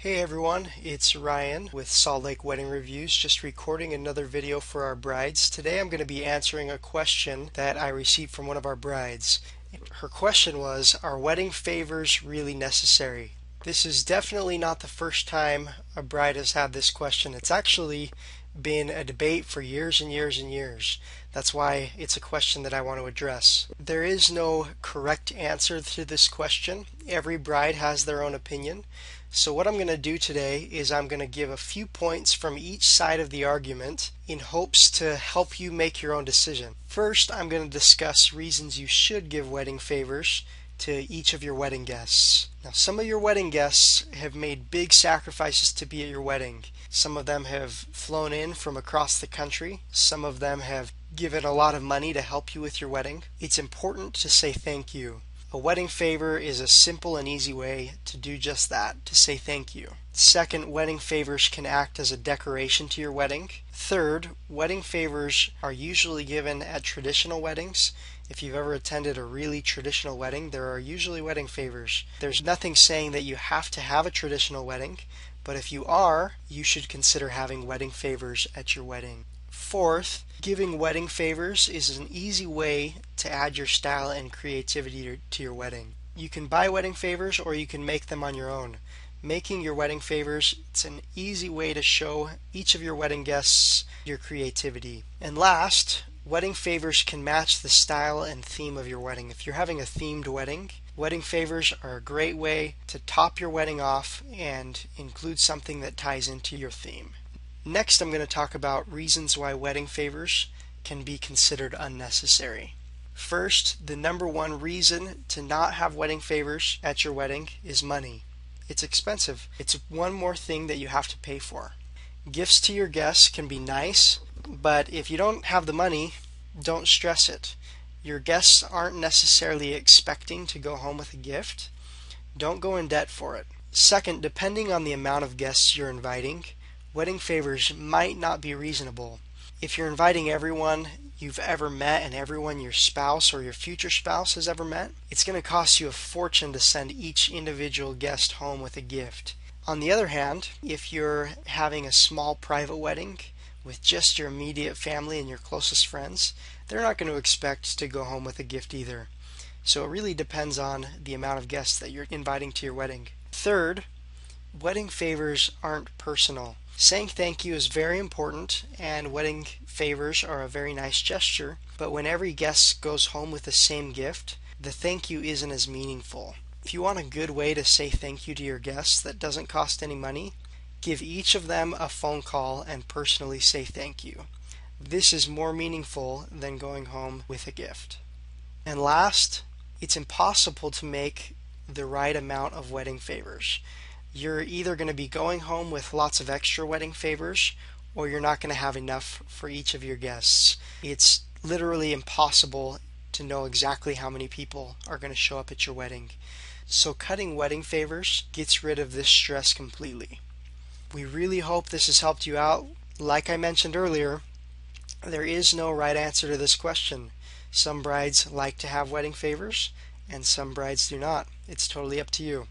Hey everyone, it's Ryan with Salt Lake Wedding Reviews, just recording another video for our brides. Today I'm going to be answering a question that I received from one of our brides. Her question was, are wedding favors really necessary? This is definitely not the first time a bride has had this question. It's actually been a debate for years and years and years. That's why it's a question that I want to address. There is no correct answer to this question. Every bride has their own opinion. So what I'm going to do today is I'm going to give a few points from each side of the argument in hopes to help you make your own decision. First, I'm going to discuss reasons you should give wedding favors to each of your wedding guests. Now, some of your wedding guests have made big sacrifices to be at your wedding. Some of them have flown in from across the country. Some of them have given a lot of money to help you with your wedding. It's important to say thank you. A wedding favor is a simple and easy way to do just that, to say thank you. Second, wedding favors can act as a decoration to your wedding. Third, wedding favors are usually given at traditional weddings. If you've ever attended a really traditional wedding, there are usually wedding favors. There's nothing saying that you have to have a traditional wedding, but if you are, you should consider having wedding favors at your wedding. Fourth, giving wedding favors is an easy way to add your style and creativity to your wedding. You can buy wedding favors or you can make them on your own. Making your wedding favors, it's an easy way to show each of your wedding guests your creativity. And last, wedding favors can match the style and theme of your wedding. If you're having a themed wedding, wedding favors are a great way to top your wedding off and include something that ties into your theme. Next, I'm going to talk about reasons why wedding favors can be considered unnecessary. First, the number one reason to not have wedding favors at your wedding is money. It's expensive. It's one more thing that you have to pay for. Gifts to your guests can be nice, but if you don't have the money, don't stress it. Your guests aren't necessarily expecting to go home with a gift. Don't go in debt for it. Second, depending on the amount of guests you're inviting, wedding favors might not be reasonable. If you're inviting everyone you've ever met and everyone your spouse or your future spouse has ever met, it's going to cost you a fortune to send each individual guest home with a gift. On the other hand, if you're having a small private wedding with just your immediate family and your closest friends, they're not going to expect to go home with a gift either. So it really depends on the amount of guests that you're inviting to your wedding. Third, wedding favors aren't personal. Saying thank you is very important, and wedding favors are a very nice gesture, but when every guest goes home with the same gift, the thank you isn't as meaningful. If you want a good way to say thank you to your guests that doesn't cost any money, give each of them a phone call and personally say thank you. This is more meaningful than going home with a gift. And last, it's impossible to make the right amount of wedding favors. You're either going to be going home with lots of extra wedding favors, or you're not going to have enough for each of your guests. It's literally impossible to know exactly how many people are going to show up at your wedding. So cutting wedding favors gets rid of this stress completely. We really hope this has helped you out. Like I mentioned earlier, there is no right answer to this question. Some brides like to have wedding favors, and some brides do not. It's totally up to you.